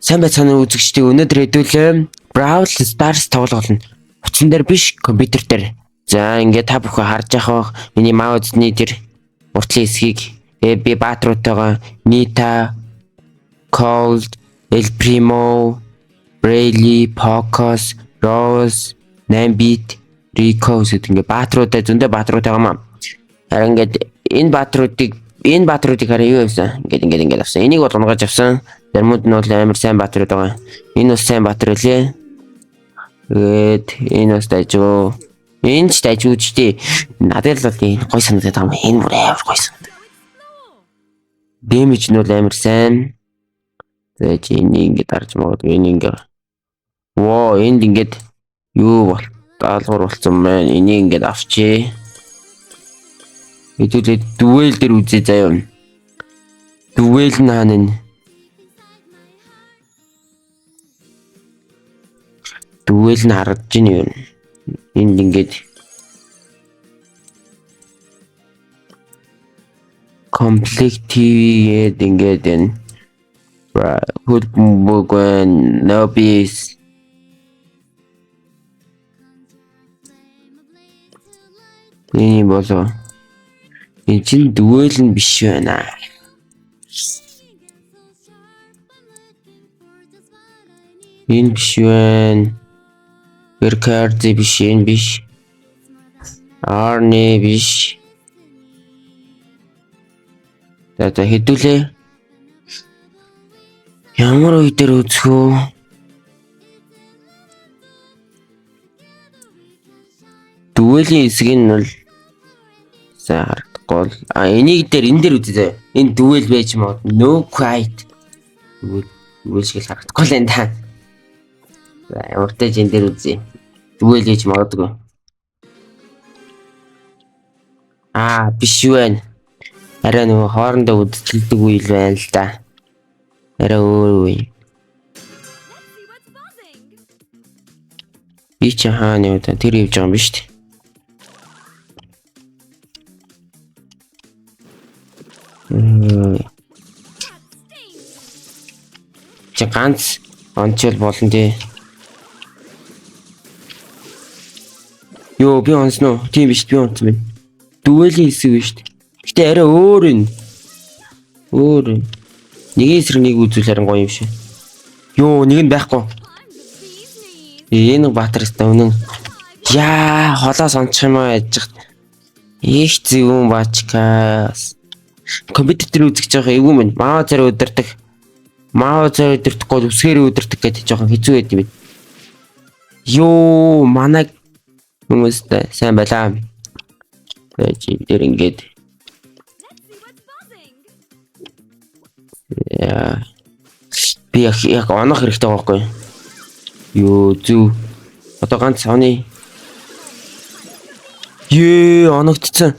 Сайн байцгаана үзэгчдээ өнөөдөр хэдүүлээ Brawl Stars тоглолт болно. Утсан дээр биш компьютер дээр. За ингээд та бүхэн харж байгаа миний маузны тэр уртлын хэсгийг би баатруудтайгаа Nita, Cold, El Primo, Braylee, Pocos, Rose, Nambit, Rico гэдэг ингээд баатруудтай зөндөө баатруудтайгаа маа. Харин ингээд энэ баатруудыг хараа юу байсан? Ингээд авсан. Энийг бол унгаж авсан. Дармууд нь бол амар сайн баатар байгаа. Энэ бас сайн баатар үлээ. Тэгээд энэ бас дайжуу. Энэ ч дайжуу ч тий. Надад л энэ гой санагдаад байгаа юм. Энэ бүр амар гой санагдав. Дэмэж нь бол амар сайн. Тэгээд энийг ингээд харж магадгүй энэ ингээд. Воо энд ингээд юу бол даалгавар болсон байна. Энийг ингээд авчээ. Хэдүүлээ дуэл дээр үзээ заяа. Дуэл нь хаана нэ? Дуэл нь харагдаж байна юу? Энд ингээд Complete TV гэдэг ингээд энэ хөлбөмбөг нобис энэ болоо энэ чинь дуэл нь биш байна. Энэ биш байна. Беркарди биш энэ биш. Арне биш. За хэдүүлээ. Ямар үе дээр үзэх үү? Дуэлийн хэсэг нь бол за харагдахгүй. Энийг энэ дээр үзье. Энэ дуэл байж мод. No quiet. Дуэл шиг л харагдахгүй л энэ та. За уртаж энэ дээр үзье. Дуэл хийж магадгүй. Биш байна. Арай нөгөө хоорондоо үдтэлдэг үйл байна л да. Арай өөр үе. Би ч хаана юу та тэр явж байгаа юм биш үү? Чи ганц онцол болно тий. Йоо би онцно. Тийм биш би онцсон байна. Дуэлийн хэсэг биш үү? Гэтэ арай өөр юм. Өөр. Нэг эсрэг нэг үзүүл харин гоё юм шиг. Йоо нэг нь байхгүй. Энэ баатар өстө үнэн. Яа холоос онцох юм аа яж. Их зөвүүн баачкаас. Компьютер дээр үзэж байгаа эвгүй мэн. Маа царай өдөртөг. Маа царай өдөртөхгүй үсгээр өдөртөг гэдэг жоохон хэцүү байд юм. Йоо манай хүмүүстэй сайн байлаа. Тэгээд дээр ингээд яа би яг онох хэрэгтэй байхгүй юу зү одоо ганц оны оногдсон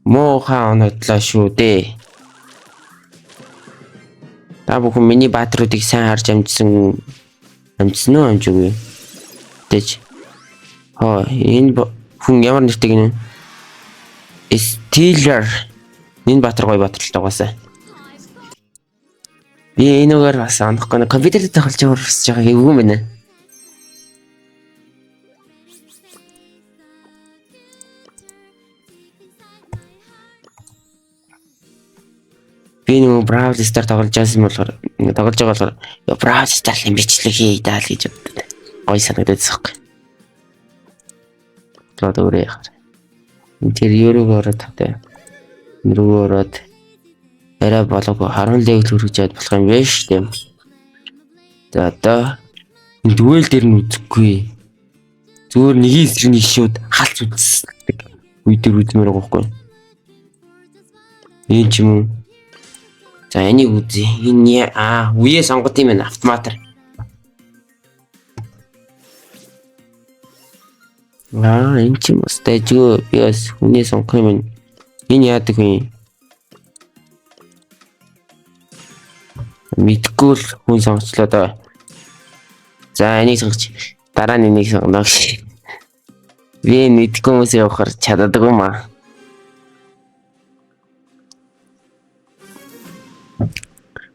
муухай оногдлаа шүү дээ. Та бүхэн миний баатруудыг сайн харж амжсан уу амжаагүй гэж энэ хүн ямар нэртэй гинэ Steeler энэ баатар гоё баатар л тагаасаа. Би энэгээр бас анахгүй компьютер дээр тоглож байгаа эвгүй юм байна. Би нөгөө Brawl Stars тоглож байгаа болохоор Brawl Stars-ийн бичлэг хий даал гэж боддог. Ой санагдаад байгаа. Одоо өөрөө яхаар. Интерьерөөр ороод тавтай. Нэрөө ороод арай болоогүй 10 левел хүрэж яад болох юм биш тийм. За одоо энэ дуэл дээр нь үзэхгүй. Зүгээр нэг эсрэг нэг шууд халц үздэг. Үе дээр үзмээр байгаа байхгүй. Энэ ч юм уу. За энийг үзье. Энэ үе сонгот юм байна автоматар. Энэ ч юм уу стажгүй би бас хүний сонгох юм. Энэ яадаг вэ? Мэдгүй л хүн сонгочлоо доо. За энийг сонгоч. Дараа нь энийг сонгоно. Би мэдгүй хүмүүс явахаар чаддаг юм аа.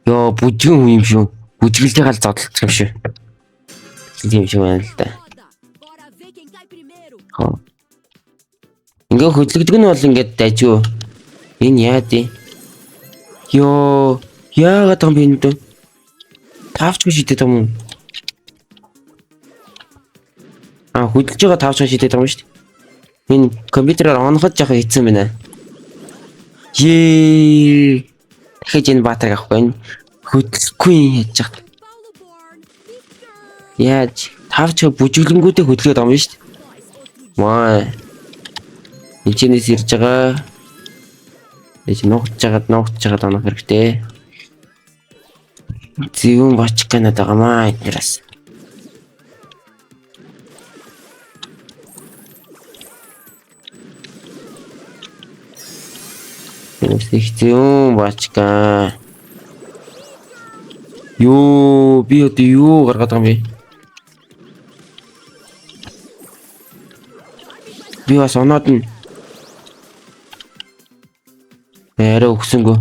Йоо бүжгэн хүн юм шүү. бүжгэлтэй гал зодтолцох юм шүү. Тийм шиг байна л да. Хоо. Ингээ хөдлөгдөг нь бол ингээд дажгүй. Энэ яа дээ? Йоо, яагаад юм бэ энэ? Тавчгүй шидэт юм. Хөдлөж байгаа тавчгүй шидэт юм шүү дээ. Энэ компьютероор оноход яхаа хийцэн байна. Ее. Дахиж энэ баатарыг авахгүй. Хөдлөхгүй яаж яах. Яаж тавчгүй бүжиглэнгүүтээ хөдлөөд байгаа юм шүү дээ. Маа. Эцэнэс ирж байгаа. Эч нуугч жагаад онох хэрэгтэй. Зүүн боч гэнэ дагамаа эднээс. Зүүн бочка. Юу би одоо юу гаргаад байгаа юм бэ? Би бас оноод нь арай өгсөнгөө.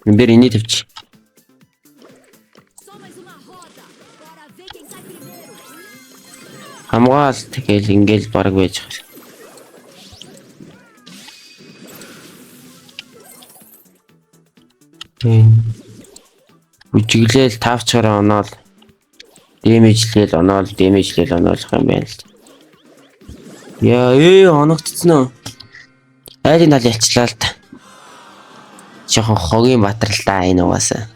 Бэр энийг тавьчих. Хамгаал тэгэл ингээл бараг байж байгаа. Үжиглээл тавчаараа оноол дэмэжлээл оноолох юм байна л. Яа оногдсон уу? Айлын тал ялчлаа л та. Жохон хогийн батралтай энэ угаасаа.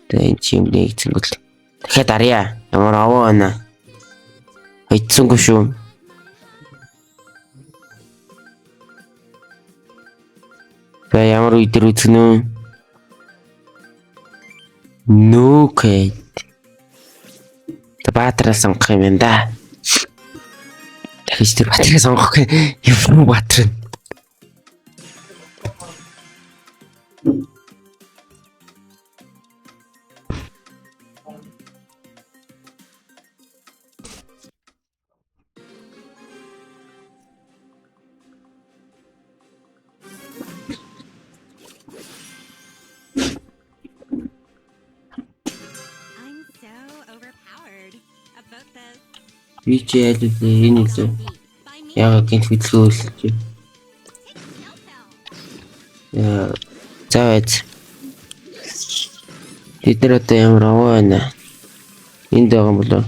Тэн чим нэгцэнгүүл. Дахиад арья. Ямар аваа байна. Хайцсангүй шүү. Бай ямар үдэр үзгэн үү? Нүкэт. Баатараа сонгох юм байна да. Дахиж тэр баатараа сонгох юм баатар. Би ч ялээ энэ л яг гинт хөдөлгөөн үйлчээ. Заац. Бид нар одоо ямар аваа байна? Энд байгаа юм болоо.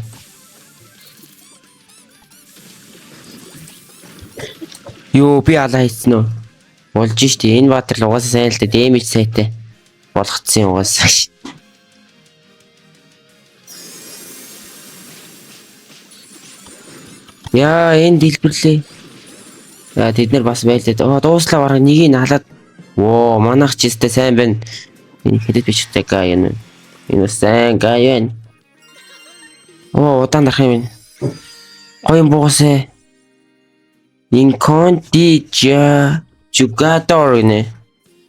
Юу би алаа хийсэн үү? Болж штий. Энэ баатар л угаасаа сайн л дээ. Дэмэж сайтай болгоцсон угаасаа. Яа энэ дэлбэрлээ. Яа тэд нар бас байлдаа. Дууслаа бараг нэгийг нь халаад. Оо манайх ч өстэй сайн байна. Энэ хэдэд бичтэй гай юм. Энэ сайн гай байна. Оо удаан дарах юм. Гоё буугасаа. Инконтижа jugador нэ.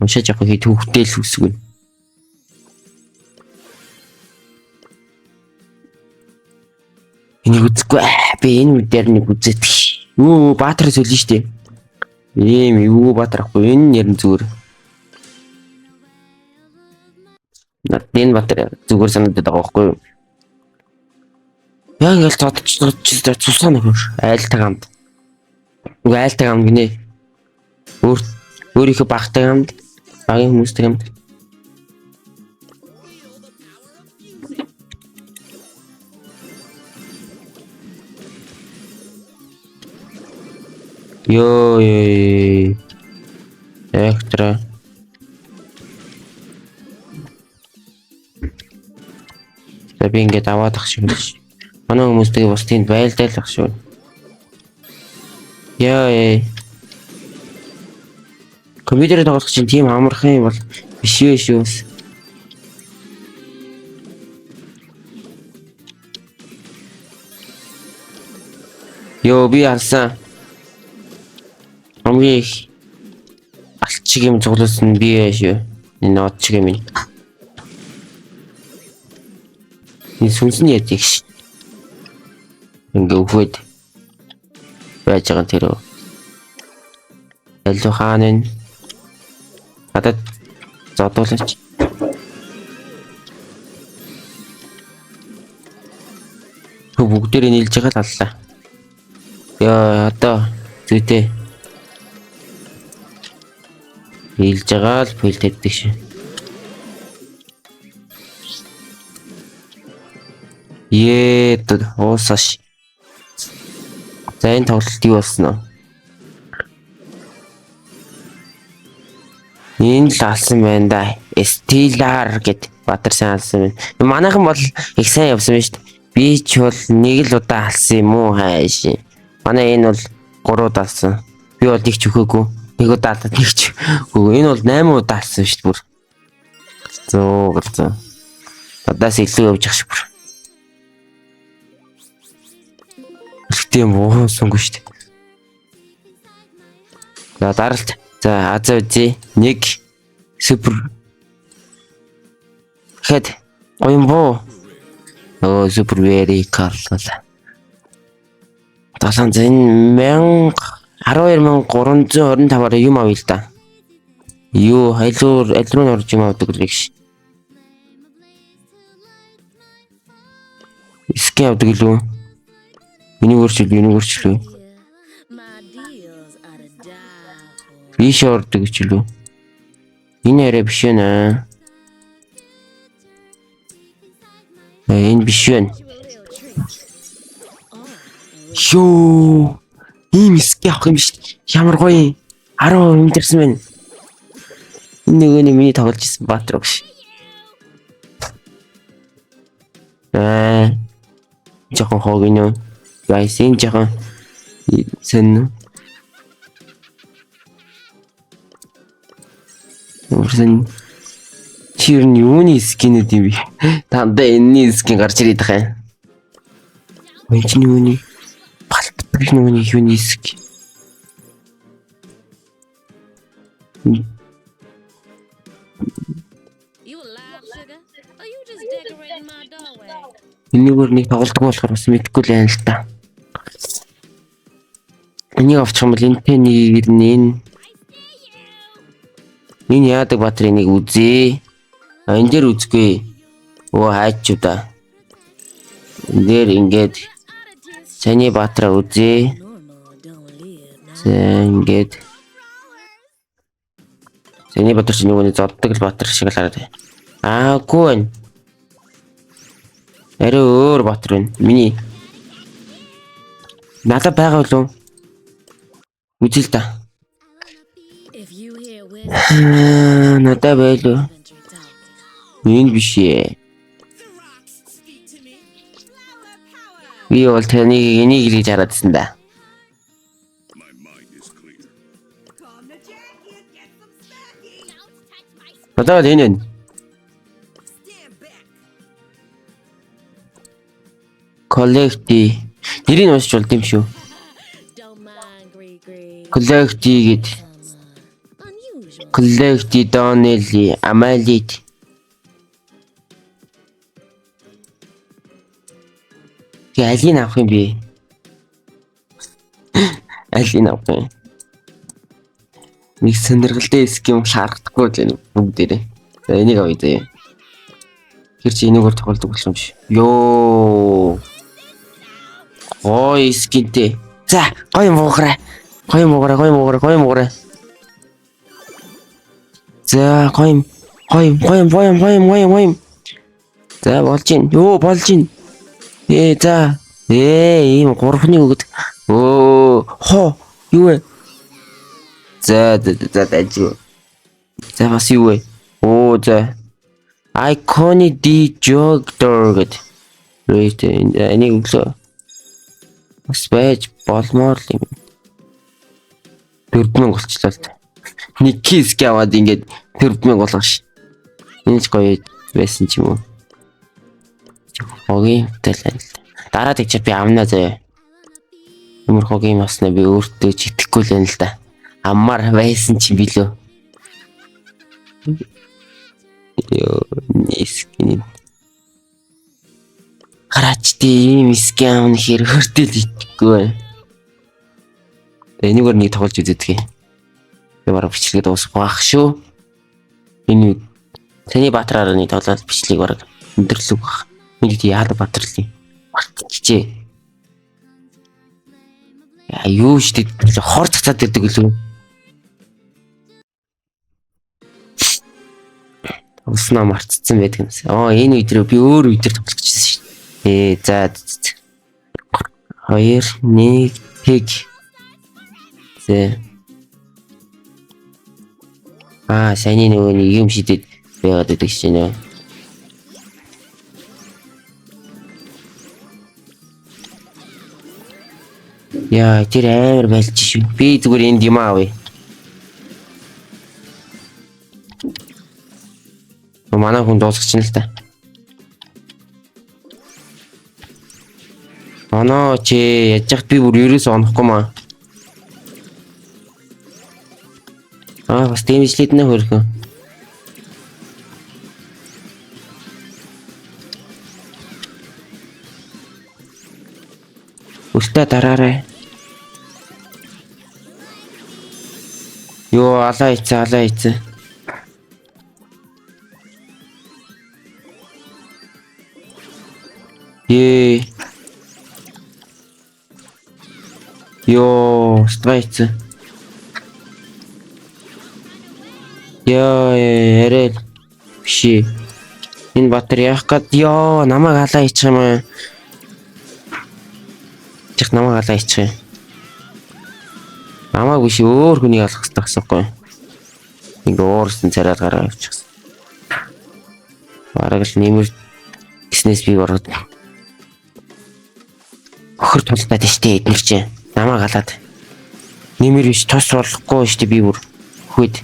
Уншиж яг хий төвхтэл үсгэн. Энийг үзэхгүй би энэ үдээр нэг үзээд. Юу баатар сүлэн штэ. Ийм юу баатар ахгүй энэ нэр нь зүгээр. Надын баатар зүгээр санагдаад байгаа байхгүй юу? Яг л цодч цусаа нөхөр айлтай хамт. Үгүй айлтай хамт гинэ. Өөрийнхөө багтай хамт, багийн хүмүүстэй хамт. Йоо Экстра. Би ингээд аваад ах шиг биш. Манай хүмүүстэй бас тэнд байлдаалах шүү. Яа компьютерээр тоглох чинь тийм амархан юм бол биш ээ шүү. Йоо би алсан. Хамгийн алчиг юм цуглуулсан би шүү. Энэ нот чиг юм. Энэ сүнсний яддаг ш. Ингээ өгөөд байж байгаа тэр. Элло хаан энэ хадад зодуулаач. бүгдээрээ нийлж байгаа л аллаа. Яа одоо зүйтэй. Нийлж байгаа л пил тавьдаг шин. Уусаш. За энэ тоглолт юу болсон нь? Энэ л алсан байна да. Стилар гэд Баатар сайн алсан байна. Манайхан бол их сайн явсан байна шүү дээ. Би ч бол нэг л удаа алсан юм уу хайш. Манай энэ бол 3 удаа алсан. Би бол нэг ч өгөөгүй. Нэг удаа алдаад нэг ч өгөө. Энэ бол 8 удаа алсан шүү дээ бүр. Зөө. Надаас илүү явж ах шиг бүр. Тийм уу сонгүй шүү дээ. За даралт. За азаа үзье. Нэг супер хэд гоёмбоо. Супер вэри карлала. 12325-аар юм авъя л да. Юу аль руу орж юм авдаг гэж. Скэ авдаг лүү. Universal. Биш ордог гэж лүү. Энэ арай биш байна. Энэ биш байна. Шоо. Ийм скэ авах юм биш. Ямар гоё. 10 мэдэрсэн байна. Энэ нөгөө миний тоглож ирсэн Баатар гэж. Жохон хогинё. Guys, энэ жоохон сэн. Үрсэн чир нь юуны скинүүд юм бэ? Тандаа энэний скин гарч ирээд байгаа юм. Энд чинь юуны палт юуны скин. Энийгээр нэг тоглолтгүй болохоор бас мэдгүй л байна л та. Энийг авчих юм бол энэтэй нэг энэ яадаг батарейг үзье. Энэ дээр үзгүй. Хайч юу да. Энэ дээр ингээд саний батарей үзье. Ингээд саний батарей чинь нөгөө зоддог л батарей шиг л хараад. Аагүй байна. Арай өөр батар байна. Миний надад байгаа юу? Үзэл та. Надад байлуу. Энэ биш ээ. Би бол таны энийг л хараадсан да. Надад энэ коллекти нэрийг уншиж болд юм шүү. Коллекти гэд. Коллекти Донели Амалит. Алин авах юм бэ? Алин авах юм. Нэг сонирхолтой ским харагдахгүй л энэ бүгдээрээ. За энийг авъя заяа. Тэр чи энийгээр тоглодог болох юм шиг. Йоо. Ой скинтэй. За гоё муухраа. За гоё. За болж гин. Йоо болж гин. За. Ийм 3-ны өгд. Хоо юу вэ? За дажгүй. За бас юу вэ? За. Iconic Jogger гэд. Энийг өглөө. Бас байж болмоор л юм. 4000 болчлаа л та. Нэг киск аваад ингээд 4000 болгош. Энэ ч гоё байсан ч юм уу. Хогийн тэлэн. Дараа тэгч би амнаа заяа. Ямар хогийн маснаа би өөртөө ч итгэхгүй л байна л да. Аммаар байсан ч билүү. Ёо, нискин. Хараач тийм скам нэр хөртөл итгэхгүй байна. Энийгээр нэг тоглож үзэдэг. Би бараг бичлэгээ дуусах байх шүү. Энэ таны Баатараар нэг тоглоод бичлэгийг бараг өндөрлөг баг. Энд яадаг Баатарлыг мартчихжээ. Юу штэ хор цацаад ирдэг лүү. Уснаа марцсан байдаг юмс. Энэ үедрөө би өөр үедэр тоглож гэсэн шүү дээ. За. 2 1 тэг. Зэ. Саяны нөгөө юм шидэд байгаад байдаг чинь. Яа, тэр амар байлж шүү. Би зүгээр энд юм аавь. Манай хүн дуусгач нь л та. Оноо чи яж хат би бүр ерөөс онохгүй маа. Бас дэмжлээд нэ хөрхөө. Үлтэ дараарай. Йоо алаа ийцээ. Йоо страйц. Ярэл. Биши. Энэ батар яах гээд намайг алаа ийчих юм аа. Чих намайг алаа ийчих юм. Намайг биш өөр хүнийг алах хэрэгтэй гэсэхгүй. Ингээ өөрсөн царайд гараа авчихсан. Бараг л нэмэр гиснээс би ороод. Охир тултаад штэ эднэр чи. Намайг алаад. Нэмэр биш тос болохгүй штэ би бүр хүйд.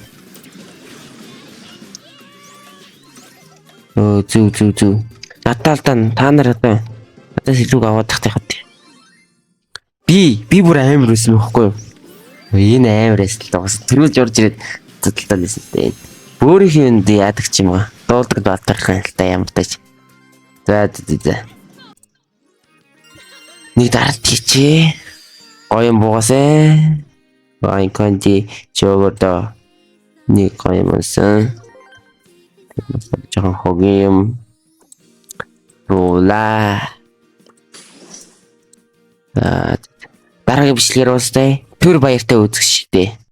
Зүг. Надаалдаа та нар одоо надаас илүү аваад тахтай хат. Би бүр амар байсан байхгүй юу? Энэ амар эсэл тоос. Тэрүүж орж ирээд цэцэлтаа лээсэн дээ. Өөрийнхөө юм яадаг ч юм аа. Дуулдаг батархан л та ямар тач. За. Нэг даралт хийчээ. Гоём буугасаа. Вайн конти чогото. Нэг гоём онсон. Жохон хогийн руула. Дараагийн бичлэгээр уустай. Түр баяртай үзэх шээ.